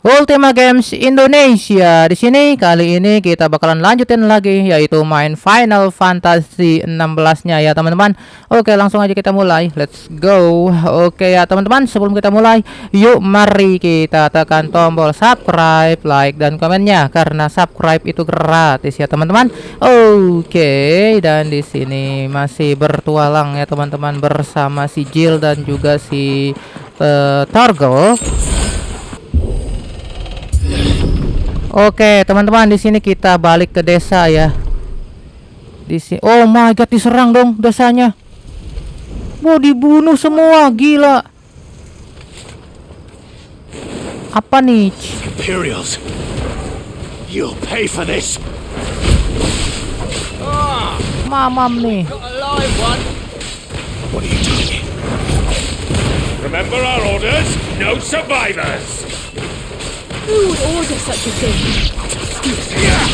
Ultima Games Indonesia. Di sini kali ini kita bakalan lanjutin lagi, yaitu main Final Fantasy 16-nya ya teman-teman. Oke, langsung aja kita mulai. Let's go. Oke ya teman-teman, sebelum kita mulai, yuk mari kita tekan tombol subscribe, like dan komennya, karena subscribe itu gratis ya teman-teman. Oke, dan di sini masih bertualang ya teman-teman bersama si Jill dan juga si Torgal. Oke, teman-teman, di sini kita balik ke desa ya. Di sini, oh my god, diserang dong desanya. Mau dibunuh semua, gila. Apa nih? Imperials, you'll pay for this. Mamam nih. What are you doing? Remember our orders? No survivors. Who would order such a thing?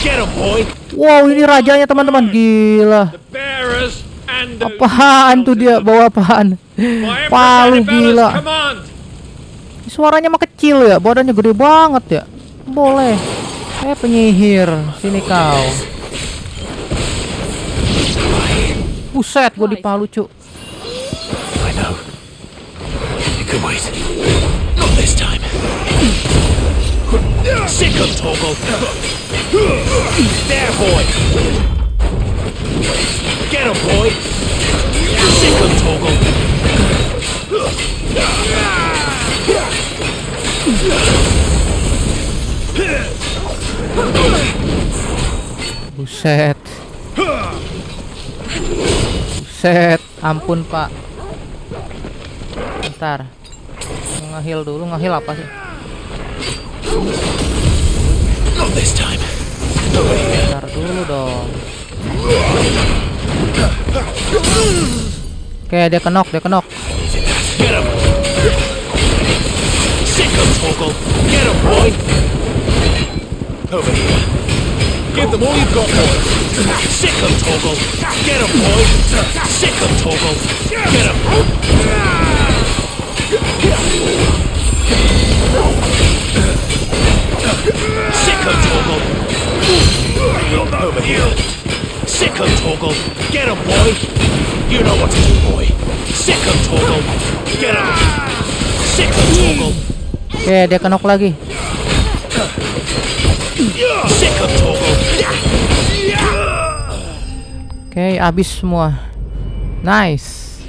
Get him, boy. Wow, ini rajanya teman-teman, gila. The bearers and the Apaan tuh dia bawa apaan? Palu, gila. Suaranya mah kecil ya, badannya gede banget ya. Boleh. Penyihir, sini kau. Buset, gua dipalu, cu. I know. You can wait. Not this time. Sick of Toggle. There, boy. Get him, boy. Sick of Toggle. Buset. Buset, ampun Pak. Bentar. Ngehil dulu, ngehil apa sih? Not this time. Bentar dulu dong. Oke, dia kenok, dia kenok. Get him. Sick of Toggle. Get him, boy. Over here. Give them all you've got, boy. Sick of Toggle. Get him, boy. Sick of Toggle. Get him. Sick of Toggle. Over here. Sick of Toggle. Get him, boy. You know what to do, boy. Sick of Toggle. Get him. Sick of Toggle. Oke, dia kenok lagi. Sick of Toggle. Oke, habis semua. Nice.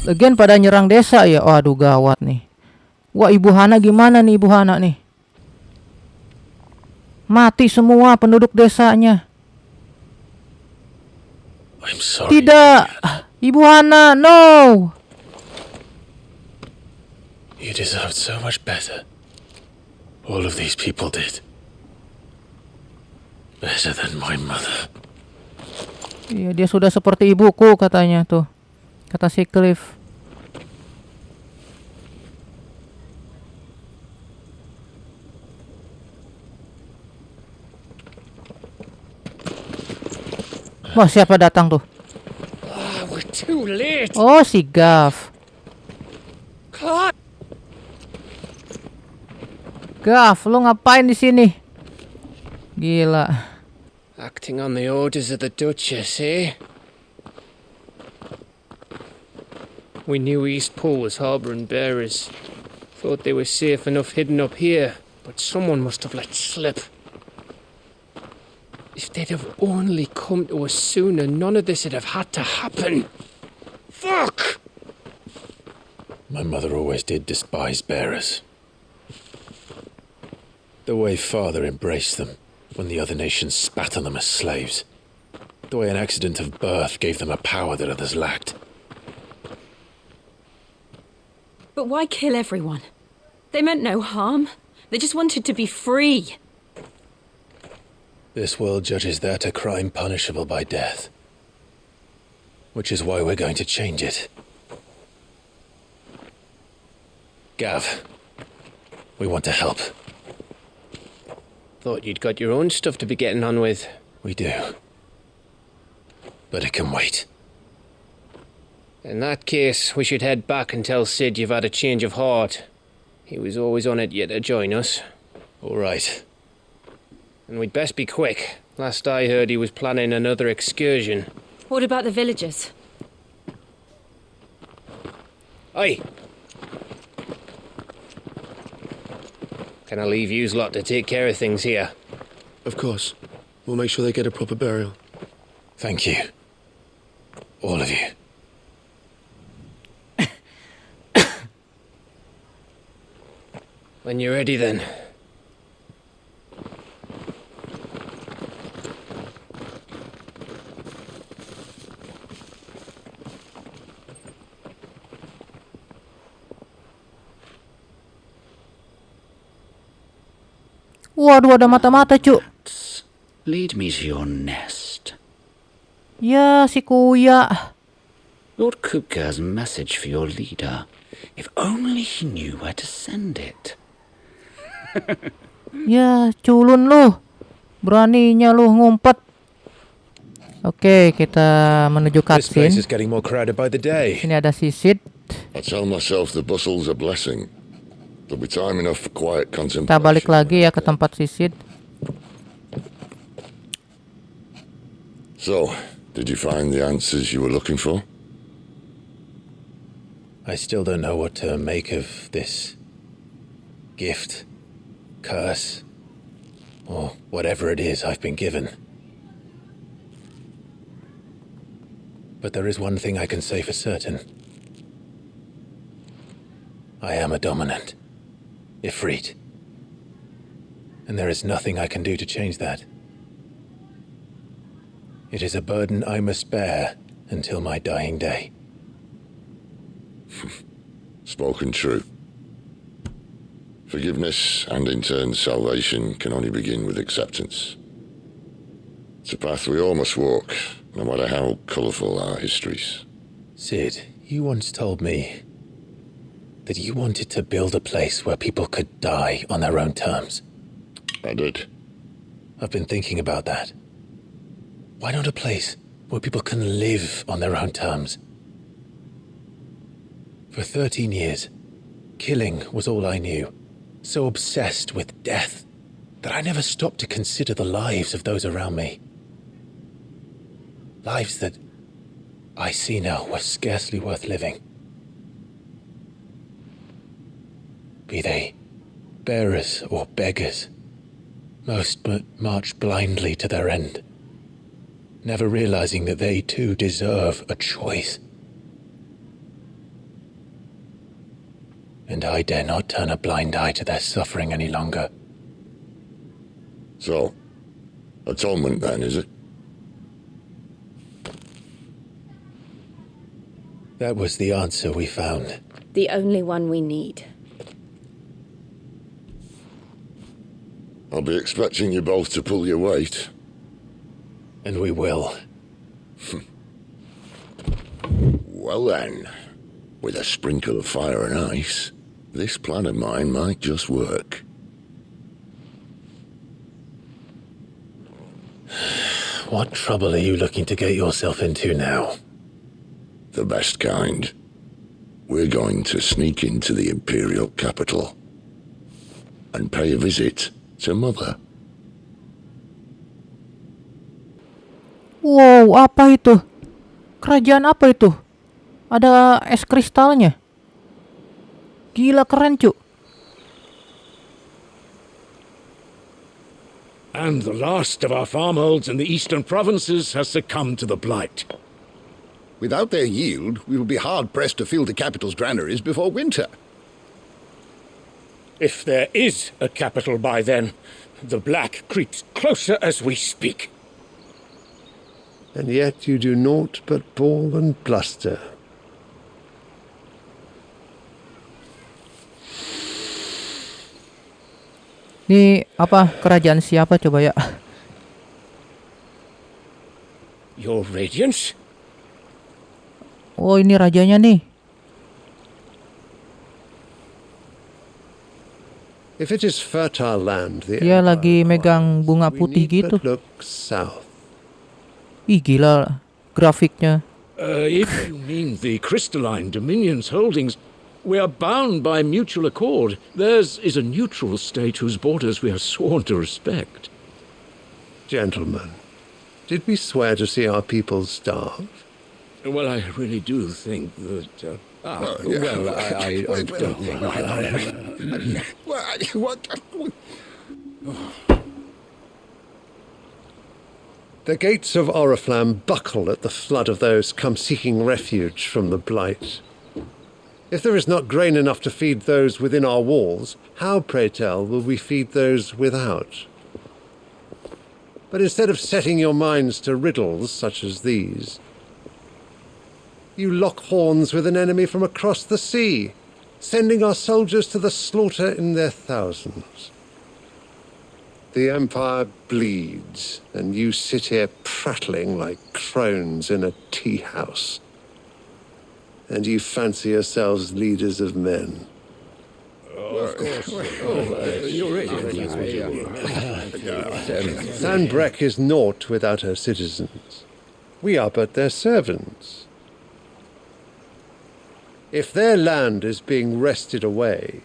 Lagian pada nyerang desa ya. Waduh, gawat nih. Wah, Ibu Hana gimana nih, Ibu Hana nih? Mati semua penduduk desanya. I'm sorry. Tidak, Ibu Hana, no. You deserved so much better. All of these people did. Better than my mother. Iya, dia sudah seperti ibuku katanya tuh. Kata si Clive. Wah, siapa datang tuh? We're too late. Oh, si Gav. Clive. Gav, lu ngapain di sini? Gila. Acting on the orders of the Duchess, eh? We knew Eastpool was harbouring bearers. Thought they were safe enough hidden up here, but someone must have let slip. If they'd have only come to us sooner, none of this would have had to happen. Fuck! My mother always did despise bearers. The way father embraced them when the other nations spat on them as slaves. The way an accident of birth gave them a power that others lacked. But why kill everyone? They meant no harm. They just wanted to be free. This world judges that a crime punishable by death. Which is why we're going to change it. Gav, we want to help. Thought you'd got your own stuff to be getting on with. We do. But it can wait. In that case, we should head back and tell Sid you've had a change of heart. He was always on it yet to join us. All right. And we'd best be quick. Last I heard he was planning another excursion. What about the villagers? Aye. Can I leave yous lot to take care of things here? Of course. We'll make sure they get a proper burial. Thank you. All of you. When you're ready then. Waduh, ada mata-mata, Cuk. Lead me to your nest. Ya, si Kuya. Lord Kupka has a message for your leader. If only he knew where to send it. Ya, culun lu. Beraninya lu ngumpet. Oke, kita menuju This place cutscene. is getting more crowded by the day. Sini ada sisid. I tell myself the bustle's a blessing. There'll be time enough for quiet Kita contemplation. balik lagi ya ke tempat sisid. So, did you find the answers you were looking for? I still don't know what to make of this gift, curse, or whatever it is I've been given. But there is one thing I can say for certain. I am a dominant, Ifrit. And there is nothing I can do to change that. It is a burden I must bear until my dying day. Spoken true. Forgiveness and in turn salvation can only begin with acceptance. It's a path we all must walk, no matter how colourful our histories. Sid, you once told me that you wanted to build a place where people could die on their own terms. I did. I've been thinking about that. Why not a place where people can live on their own terms? For 13 years, killing was all I knew. So obsessed with death that I never stopped to consider the lives of those around me. Lives that I see now were scarcely worth living. Be they bearers or beggars, most but march blindly to their end, never realizing that they too deserve a choice. And I dare not turn a blind eye to their suffering any longer. So, atonement then, is it? That was the answer we found. The only one we need. I'll be expecting you both to pull your weight. And we will. Well then, with a sprinkle of fire and ice, this plan of mine might just work. What trouble are you looking to get yourself into now? The best kind. We're going to sneak into the Imperial capital and pay a visit to Mother. Wow, apa itu? Kerajaan apa itu? Ada es kristalnya. Gila, keren, Cuk. And the last of our farmholds in the eastern provinces has succumbed to the blight. Without their yield, we will be hard-pressed to fill the capital's granaries before winter. If there is a capital by then, the black creeps closer as we speak. And yet you do naught but bawl and bluster. Ini apa? Kerajaan siapa coba ya? Your Radiance? Oh, ini rajanya nih. If it is fertile land, the Dia Empire lagi megang bunga we putih need gitu. but look south. Ih, gila grafiknya. If you mean the crystalline Dominion's holdings, We are bound by mutual accord. Theirs is a neutral state whose borders we are sworn to respect. Gentlemen, did we swear to see our people starve? Well, I really do think that... I don't think... The gates of Oriflamme buckle at the flood of those come seeking refuge from the blight. If there is not grain enough to feed those within our walls, how, pray tell, will we feed those without? But instead of setting your minds to riddles such as these, you lock horns with an enemy from across the sea, sending our soldiers to the slaughter in their thousands. The Empire bleeds, and you sit here prattling like crones in a tea-house. And you fancy yourselves leaders of men. Sanbreque is naught without her citizens. We are but their servants. If their land is being wrested away,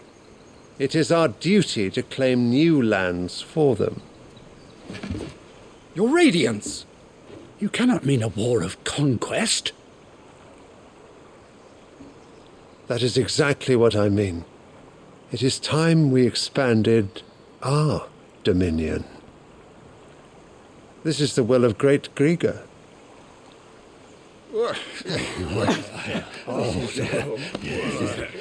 it is our duty to claim new lands for them. Your Radiance! You cannot mean a war of conquest. That is exactly what I mean. It is time we expanded our dominion. This is the will of great Grieger.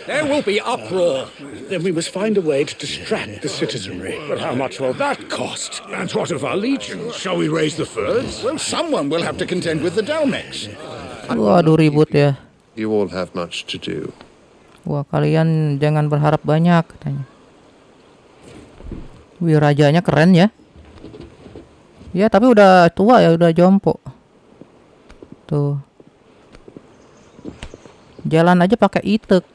There will be uproar. Then we must find a way to distract the citizenry. But how much will that cost? And what of our legions? Shall we raise the furs? Well, someone will have to contend with the Dalmex. Waduh, ribut ya. You all have much to do. Wah, kalian jangan berharap banyak katanya. Wih, rajanya keren ya. Ya, tapi udah tua ya, udah jompo. Tuh. Jalan aja pakai itek.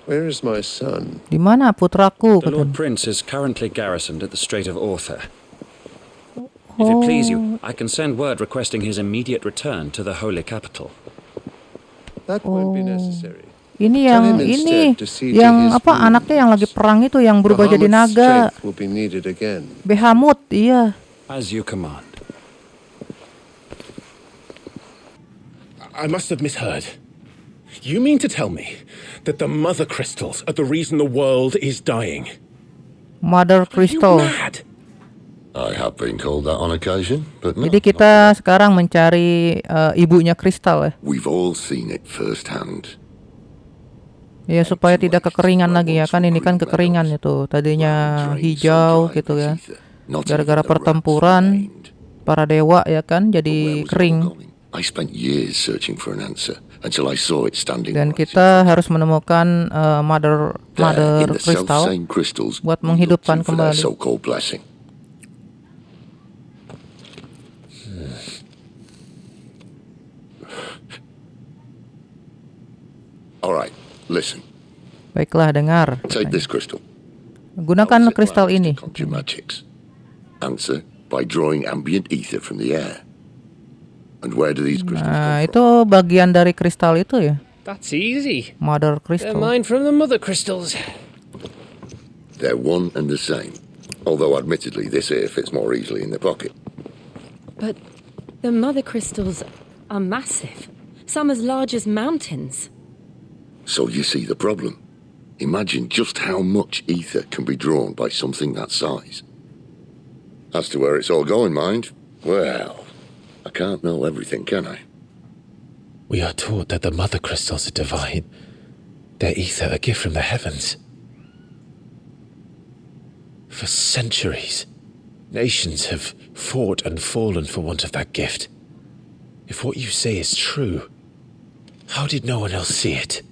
Where is my son? Di mana putraku? The Lord katanya. Prince is currently garrisoned at the Strait of Arthur. If it please you, I can send word requesting his immediate return to the Holy Capital. That won't be necessary. Ini Tell yang him ini instead to see to yang his apa wounds. anaknya yang lagi perang itu yang berubah jadi Bahamut's naga. strength will be needed again. Behamut, iya. As you command. I must have misheard. You mean to tell me that the mother crystals are the reason the world is dying? Mother Are you Crystal. mad? I have been called that on occasion, but no. Jadi kita sekarang mencari ibunya kristal ya. We've all seen it firsthand. Ya supaya tidak kekeringan lagi ya kan, ini kan kekeringan itu. Tadinya hijau gitu ya. Gara-gara pertempuran para dewa ya kan jadi kering. I spent years searching for an answer until I saw it standing Dan right kita harus menemukan mother there in the crystal self-same crystals buat we looked menghidupkan to for their kembali. so-called blessing. All right, listen. Baiklah, dengar. Take this crystal. Gunakan How is it kristal allows ini. to conjure magics? Answer, by drawing ambient ether from the air. And where do these crystals Nah, come itu bagian dari kristal itu ya. That's easy. Mother They're crystal. mine from the mother crystals. from? They're one and the same. Although admittedly this here fits more easily in the pocket. But the mother crystals are massive. Some as large as mountains. So you see the problem. Imagine just how much ether can be drawn by something that size. As to where it's all going, mind, well, I can't know everything, can I? We are taught that the mother crystals are divine. Their ether a gift from the heavens. For centuries, nations have fought and fallen for want of that gift. If what you say is true, how did no one else see it?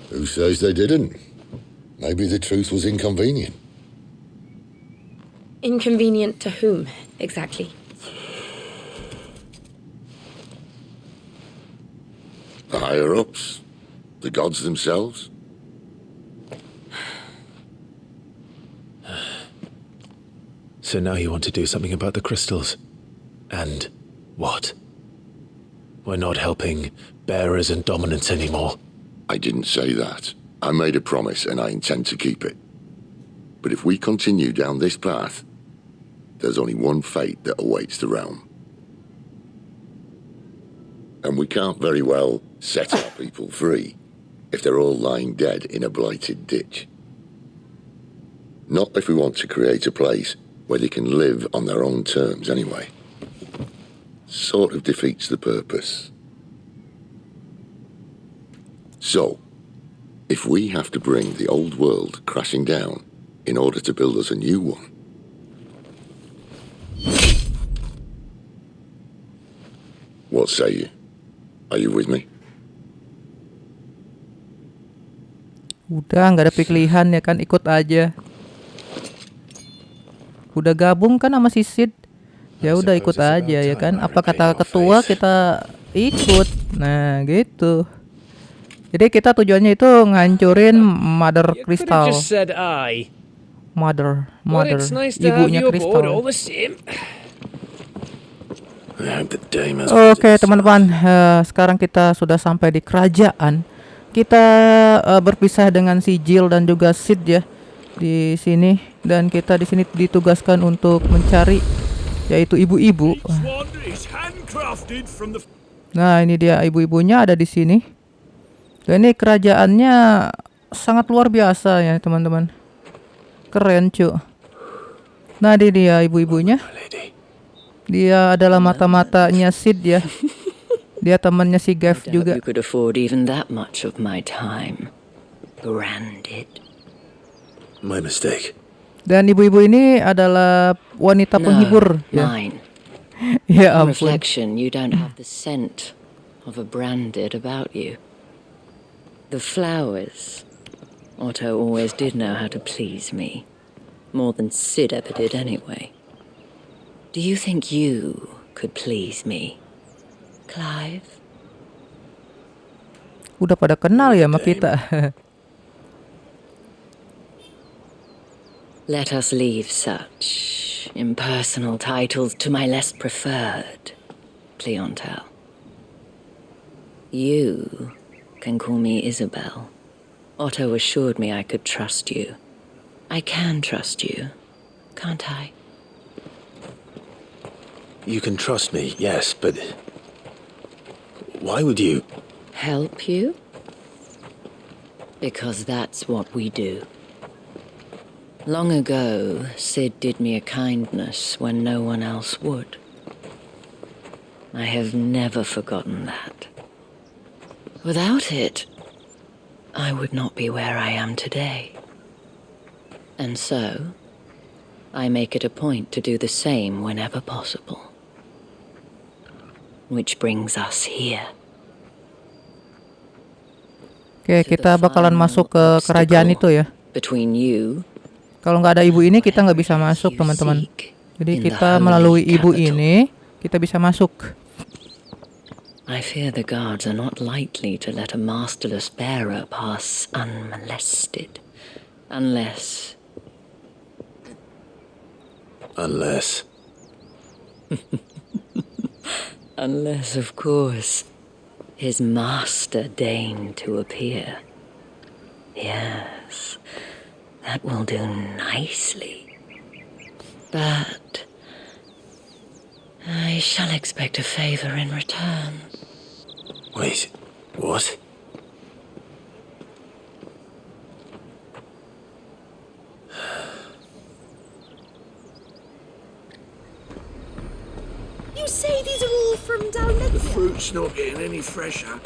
Who says they didn't? Maybe the truth was inconvenient. Inconvenient to whom, exactly? The higher-ups, the gods themselves. So now you want to do something about the crystals. And what? We're not helping bearers and dominants anymore. I didn't say that. I made a promise and I intend to keep it. But if we continue down this path, there's only one fate that awaits the realm. And we can't very well set our people free if they're all lying dead in a blighted ditch. Not if we want to create a place where they can live on their own terms anyway. Sort of defeats the purpose. So, if we have to bring the old world crashing down in order to build us a new one, what say you? Are you with me? Udah nggak ada pilihan ya kan, ikut aja. Udah gabung kan sama si Sid, ya udah ikut aja ya kan. Apa kata ketua kita ikut. Nah gitu. Jadi kita tujuannya itu ngancurin Mother You could have Crystal. just said I. Mother, But it's nice to have ibunya you aboard all Crystal. the same. Oke teman-teman, sekarang kita sudah sampai di kerajaan. Kita berpisah dengan si Jill dan juga Sid ya di sini, dan kita di sini ditugaskan untuk mencari yaitu ibu-ibu. Nah ini dia ibu-ibunya ada di sini. Dan ini kerajaannya sangat luar biasa ya teman-teman. Keren cu. Nah ini dia ibu-ibunya. Dia adalah mata-matanya Sid ya. Dia temannya si Gav juga. You could afford even that much of my time. Branded. My mistake. Dan ibu-ibu ini adalah wanita penghibur ya. Mine. Ya On ampun. reflection, you don't have the scent of a branded about you. The flowers. Otto always did know how to please me. More than Sid ever did anyway. Do you think you could please me, Clive? Udah pada kenal ya sama kita. Let us leave such impersonal titles to my less preferred clientele. You can call me Isabel. Otto assured me I could trust you. I can trust you, can't I? You can trust me, yes, but why would you? Help you? Because that's what we do. Long ago, Sid did me a kindness when no one else would. I have never forgotten that. Without it, I would not be where I am today. And so, I make it a point to do the same whenever possible. Which brings us here. Oke, kita bakalan masuk ke kerajaan itu ya. Between you. Kalau nggak ada ibu ini kita nggak bisa masuk teman-teman. Jadi kita melalui ibu ini kita bisa masuk. I fear the guards are not likely to let a masterless bearer pass unmolested. Unless... Unless, of course, his master deigned to appear. Yes, that will do nicely. But I shall expect a favor in return. Wait, what? You say these are all from down there? The fruit's not getting any fresher.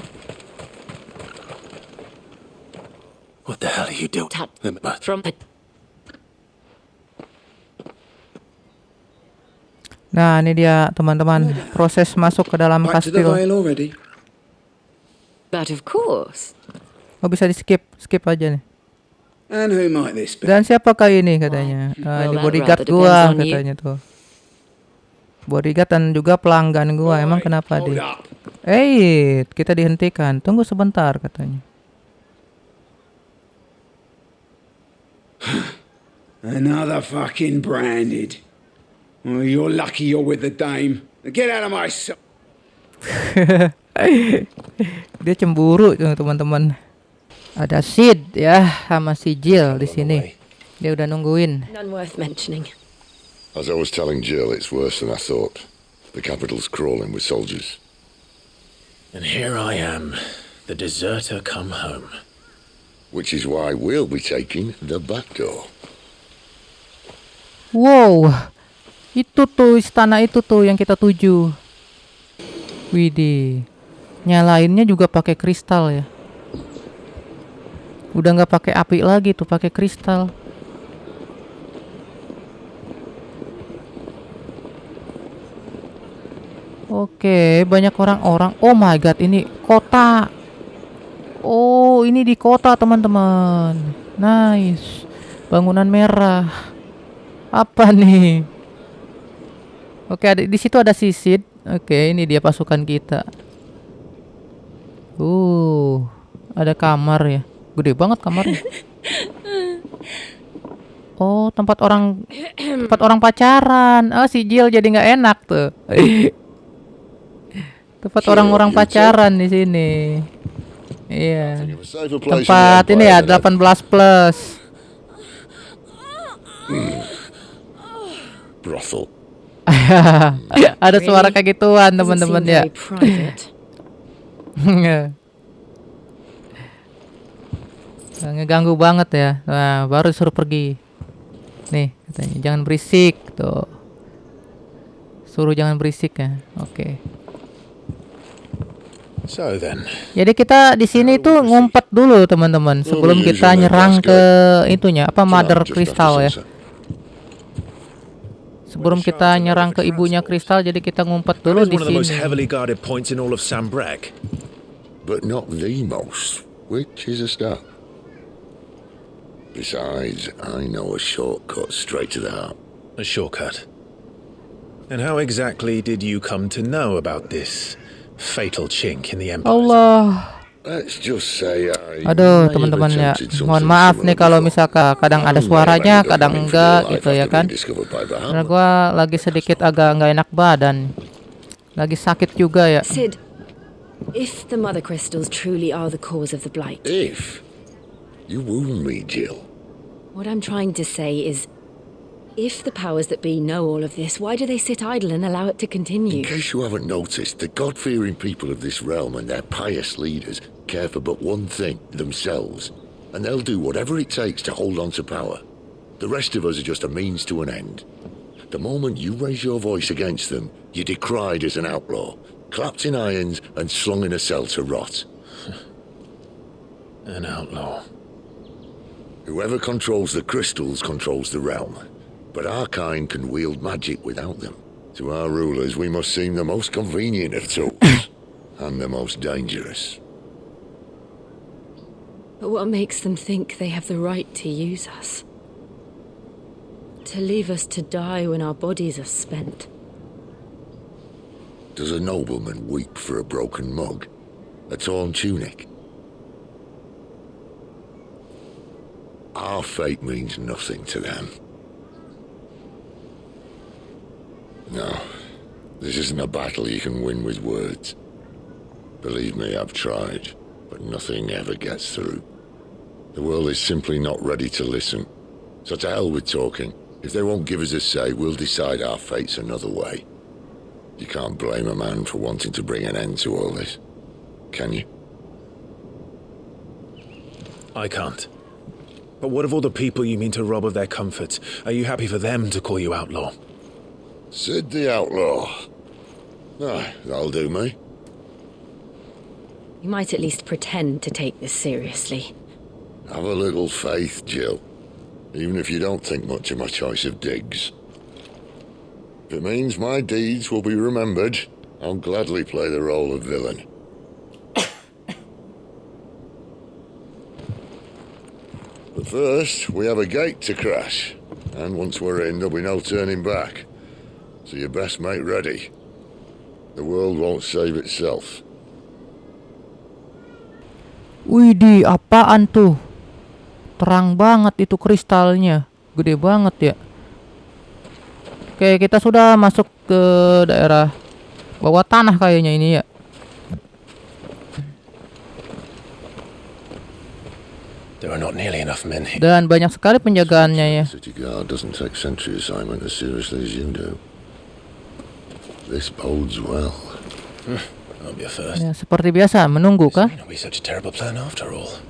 What the hell are you doing? From Nah ini dia teman-teman, proses masuk ke dalam Back to the kastil. Vale already. But of course. Oh bisa di skip aja nih. And who might this be? Dan siapakah ini katanya? Ini Well, that bodyguard rather gua depends on you. katanya tuh. Bodyguard dan juga pelanggan gua. Emang kenapa Hold dia? up. Kita dihentikan. Tunggu sebentar katanya. Another fucking branded. Oh, you're lucky you're with the dame. Get out of my sight. Dia cemburu tuh, teman-teman. Ada Sid ya sama si Jill di sini. Dia udah nungguin. None worth mentioning. As I was telling Jill, it's worse than I thought. The capital's crawling with soldiers. And here I am, the deserter come home. Which is why we'll be taking the back door. Wow, itu tuh istana itu tuh yang kita tuju. Widih, nyalainnya juga pakai kristal ya. Udah nggak pakai api lagi tuh, pakai kristal. Oke, banyak orang-orang. Oh my god, ini kota. Oh, ini di kota teman-teman. Nice. Bangunan merah. Apa nih? Oke, di situ ada sisid. Oke, ini dia pasukan kita. Ada kamar ya. Gede banget kamarnya. Oh, tempat orang pacaran. Oh, si Jill jadi nggak enak tuh. Tempat orang-orang pacaran di sini. Iya. Tempat ini ya 18 plus. Brothel. Ada suara kayak gituan teman-teman ya. Ngeganggu banget ya. Nah, baru suruh pergi. Nih, katanya jangan berisik tuh. Suruh jangan berisik ya. Oke. So then. Jadi kita di sini tuh ngumpet dulu teman-teman sebelum kita nyerang ke itunya apa Mother Crystal ya. Sebelum kita nyerang ke ibunya kristal, jadi kita ngumpet dulu di sini. But not the most, which is a start. Besides, I know a shortcut straight to the heart. A shortcut? And how exactly did you come to know about this fatal chink in the Empire? Allah. Let's just say Aduh teman-teman ya, mohon maaf nih kalau misalkan kadang ada suaranya, kadang enggak gitu ya kan. Karena gue lagi sedikit agak nggak enak badan, lagi sakit juga ya. Sid, if the mother crystals truly are the cause of the blight. If you wound me, Jill. What I'm trying to say is, if the powers that be know all of this, why do they sit idle and allow it to continue? In case you haven't noticed, the God-fearing people of this realm and their pious leaders care for but one thing, themselves. And they'll do whatever it takes to hold on to power. The rest of us are just a means to an end. The moment you raise your voice against them, you're decried as an outlaw, clapped in irons and slung in a cell to rot. An outlaw. Whoever controls the crystals controls the realm. But our kind can wield magic without them. To our rulers, we must seem the most convenient of tools. And the most dangerous. But what makes them think they have the right to use us? To leave us to die when our bodies are spent? Does a nobleman weep for a broken mug? A torn tunic? Our fate means nothing to them. No, this isn't a battle you can win with words. Believe me, I've tried, but nothing ever gets through. The world is simply not ready to listen. So to hell with talking. If they won't give us a say, we'll decide our fates another way. You can't blame a man for wanting to bring an end to all this, can you? I can't. But what of all the people you mean to rob of their comforts? Are you happy for them to call you outlaw? Sid the outlaw. That'll do me. You might at least pretend to take this seriously. Have a little faith, Jill. Even if you don't think much of my choice of digs. If it means my deeds will be remembered, I'll gladly play the role of villain. But first, we have a gate to crash. And once we're in, there'll be no turning back. So you best make ready. The world won't save itself. Widih, apaan tuh? Terang banget itu kristalnya. Gede banget ya. Oke, Oke, kita sudah masuk ke daerah bawah tanah kayaknya ini ya. There are not nearly enough men here. Dan banyak sekali penjagaannya ya. City guard doesn't take sentry assignment as seriously as you do. This bodes well. I'll be a first. Ya, seperti biasa menunggu kah? May not be such a terrible plan after all.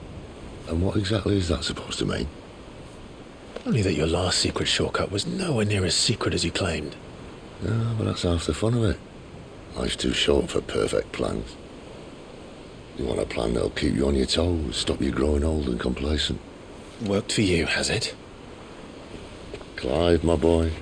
And what exactly is that supposed to mean? Only that your last secret shortcut was nowhere near as secret as you claimed. Yeah, but that's half the fun of it. Life's too short for perfect plans. You want a plan that'll keep you on your toes, stop you growing old and complacent. Worked for you, has it? Clive, my boy,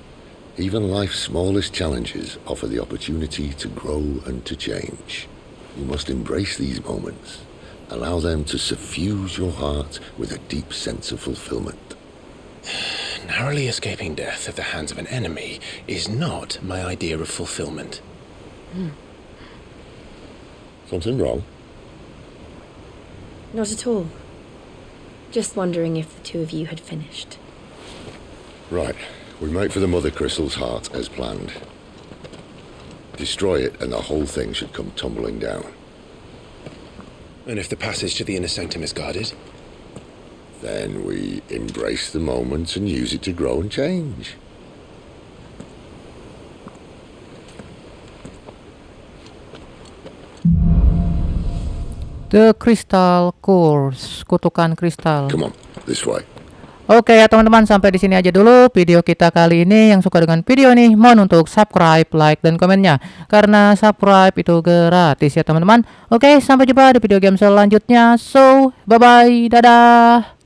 even life's smallest challenges offer the opportunity to grow and to change. You must embrace these moments. Allow them to suffuse your heart with a deep sense of fulfillment. Narrowly escaping death at the hands of an enemy is not my idea of fulfillment. Something wrong? Not at all. Just wondering if the two of you had finished. Right. We make for the Mother Crystal's heart as planned. Destroy it and the whole thing should come tumbling down. And if the passage to the inner sanctum is guarded? Then we embrace the moment and use it to grow and change. The Crystal Course, kutukan kristal. Come on, this way. Oke ya teman-teman, sampai di sini aja dulu video kita kali ini. Yang suka dengan video nih, mohon untuk subscribe, like, dan komennya. Karena subscribe itu gratis ya teman-teman. Oke, sampai jumpa di video game selanjutnya. So, bye-bye, dadah.